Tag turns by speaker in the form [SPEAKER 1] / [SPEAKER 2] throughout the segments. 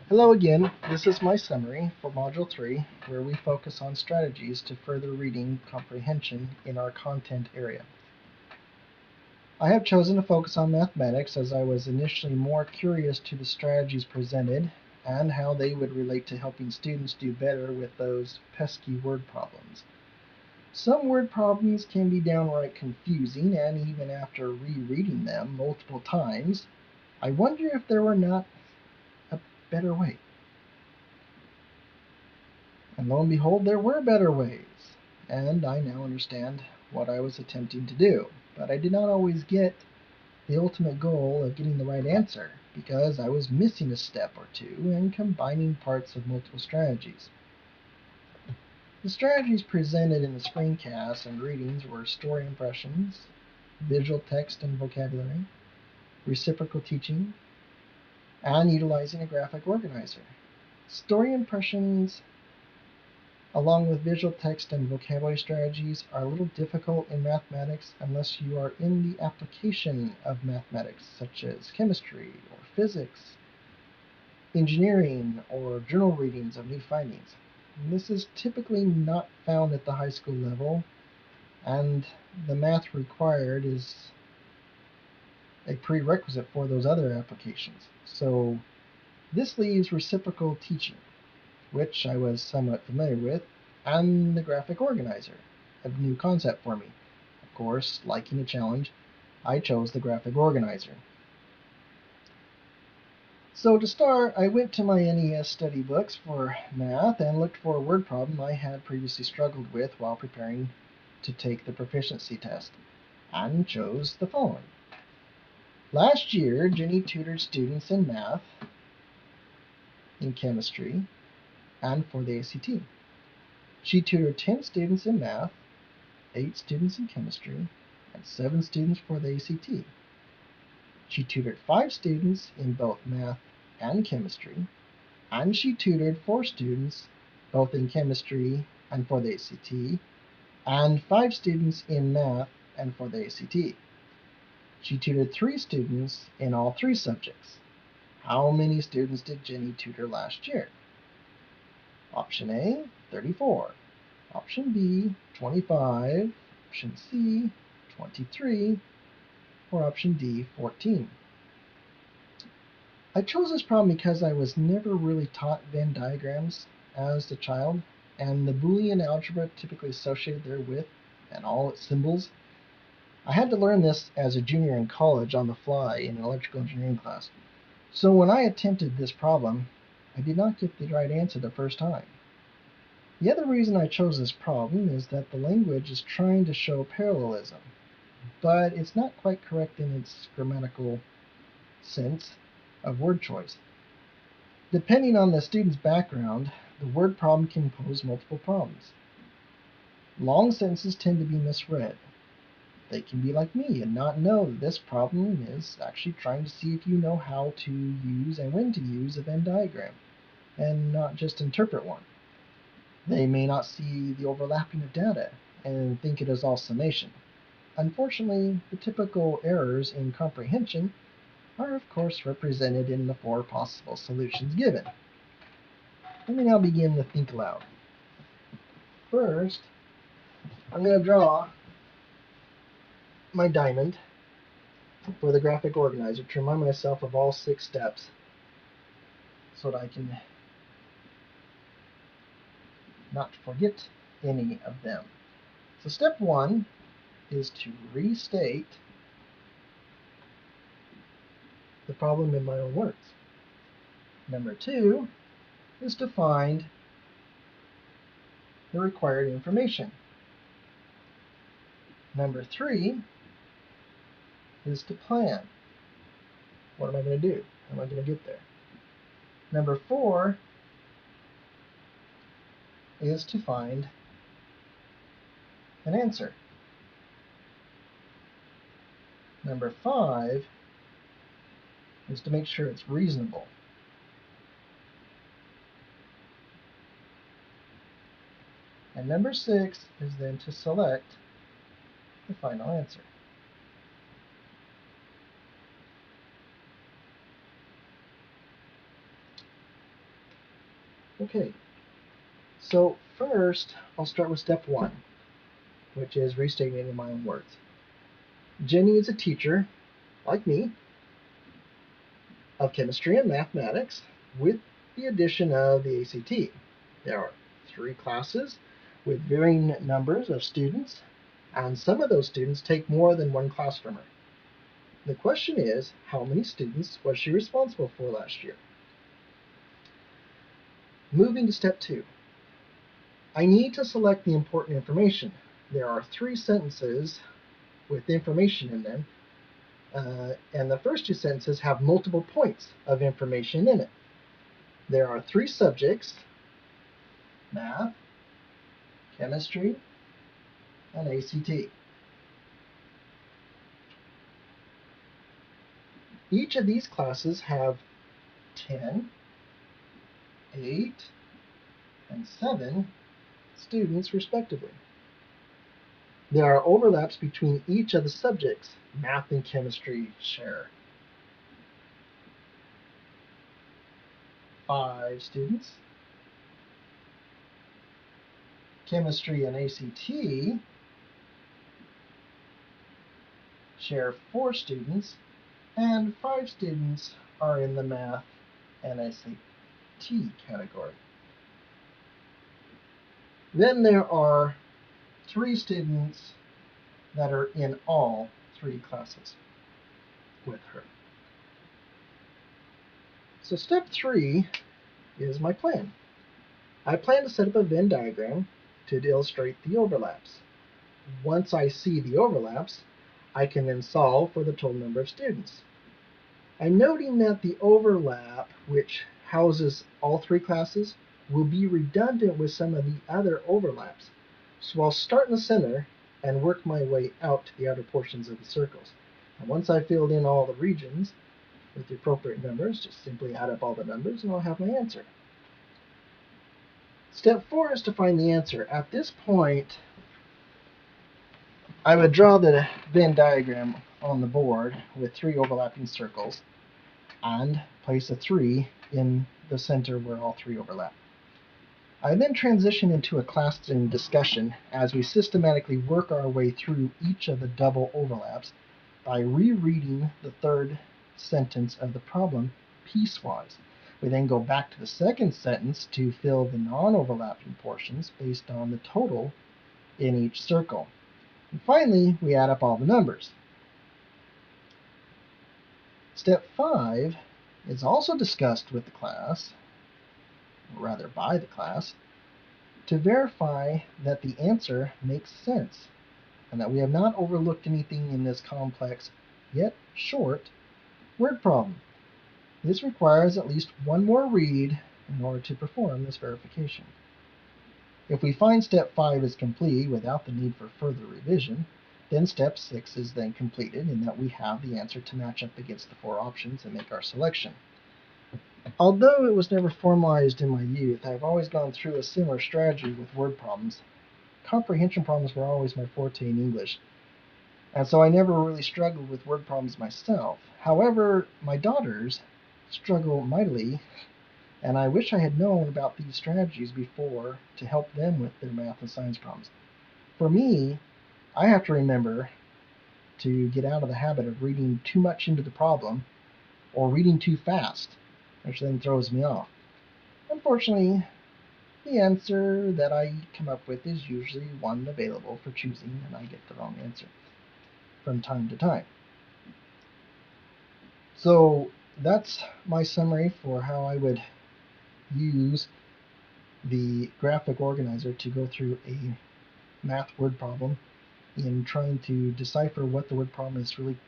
[SPEAKER 1] Hello again, this is my summary for Module 3, where we focus on strategies to further reading comprehension in our content area. I have chosen to focus on mathematics as I was initially more curious to the strategies presented and how they would relate to helping students do better with those pesky word problems. Some word problems can be downright confusing, and even after rereading them multiple times, I wonder if there were not a better way. And lo and behold, there were better ways, and I now understand what I was attempting to do. But I did not always get the ultimate goal of getting the right answer, because I was missing a step or two and combining parts of multiple strategies. The strategies presented in the screencasts and readings were story impressions, visual text and vocabulary, reciprocal teaching, and utilizing a graphic organizer. Story impressions along with visual text and vocabulary strategies are a little difficult in mathematics unless you are in the application of mathematics, such as chemistry or physics, engineering, or journal readings of new findings. And this is typically not found at the high school level, and the math required is a prerequisite for those other applications. So this leaves reciprocal teaching, which I was somewhat familiar with, and the graphic organizer, a new concept for me. Of course, liking a challenge, I chose the graphic organizer. So to start, I went to my NES study books for math and looked for a word problem I had previously struggled with while preparing to take the proficiency test, and chose the following. Last year, Jenny tutored students in math, in chemistry, and for the ACT. She tutored 10 students in math, 8 students in chemistry, and 7 students for the ACT. She tutored 5 students in both math and chemistry, and she tutored 4 students both in chemistry and for the ACT, and 5 students in math and for the ACT. She tutored 3 students in all 3 subjects. How many students did Jenny tutor last year? Option A, 34. Option B, 25. Option C, 23. Or option D, 14. I chose this problem because I was never really taught Venn diagrams as a child, and the Boolean algebra typically associated therewith and all its symbols. I had to learn this as a junior in college on the fly in an electrical engineering class. So when I attempted this problem, I did not get the right answer the first time. The other reason I chose this problem is that the language is trying to show parallelism, but it's not quite correct in its grammatical sense of word choice. Depending on the student's background, the word problem can pose multiple problems. Long sentences tend to be misread. They can be like me and not know that this problem is actually trying to see if you know how to use and when to use a Venn diagram, and not just interpret one. They may not see the overlapping of data and think it is all summation. Unfortunately, the typical errors in comprehension are of course represented in the 4 possible solutions given. Let me now begin to think aloud. First, I'm going to draw my diamond for the graphic organizer to remind myself of all 6 steps so that I can not forget any of them. So step 1 is to restate the problem in my own words. Number 2 is to find the required information. Number 3 is to plan. What am I going to do? How am I going to get there? Number 4 is to find an answer. Number 5 is to make sure it's reasonable. And number 6 is then to select the final answer. Okay, so first I'll start with step 1, which is restating it in my own words. Jenny is a teacher, like me, of chemistry and mathematics with the addition of the ACT. There are 3 classes with varying numbers of students, and some of those students take more than 1 class from her. The question is, how many students was she responsible for last year? Moving to step 2. I need to select the important information. There are 3 sentences with information in them, and the first 2 sentences have multiple points of information in it. There are 3 subjects: math, chemistry, and ACT. Each of these classes have 10, 8, and 7 students respectively. There are overlaps between each of the subjects. Math and chemistry share 5 students. Chemistry and ACT share 4 students, and 5 students are in the math and SAT category. Then there are 3 students that are in all 3 classes with her. So step 3 is my plan. I plan to set up a Venn diagram to illustrate the overlaps. Once I see the overlaps, I can then solve for the total number of students. I'm noting that the overlap, which houses all 3 classes, will be redundant with some of the other overlaps. So I'll start in the center and work my way out to the outer portions of the circles. And once I've filled in all the regions with the appropriate numbers, just simply add up all the numbers and I'll have my answer. Step 4 is to find the answer. At this point, I would draw the Venn diagram on the board with 3 overlapping circles and place a 3 in the center where all 3 overlap. I then transition into a classroom discussion as we systematically work our way through each of the double overlaps by rereading the third sentence of the problem piecewise. We then go back to the second sentence to fill the non-overlapping portions based on the total in each circle. And finally, we add up all the numbers. Step 5 is also discussed with the class, or rather by the class, to verify that the answer makes sense and that we have not overlooked anything in this complex, yet short, word problem. This requires at least one more read in order to perform this verification. If we find step 5 is complete without the need for further revision, then step 6 is then completed in that we have the answer to match up against the 4 options and make our selection. Although it was never formalized in my youth, I've always gone through a similar strategy with word problems. Comprehension problems were always my forte in English, and so I never really struggled with word problems myself. However, my daughters struggle mightily, and I wish I had known about these strategies before to help them with their math and science problems. For me, I have to remember to get out of the habit of reading too much into the problem or reading too fast, which then throws me off. Unfortunately, the answer that I come up with is usually one available for choosing, and I get the wrong answer from time to time. So that's my summary for how I would use the graphic organizer to go through a math word problem in trying to decipher what the word problem is really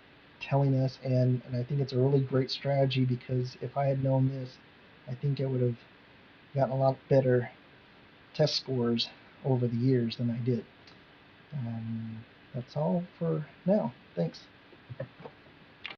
[SPEAKER 1] telling us, and I think it's a really great strategy because if I had known this, I think I would have gotten a lot better test scores over the years than I did. That's all for now. Thanks.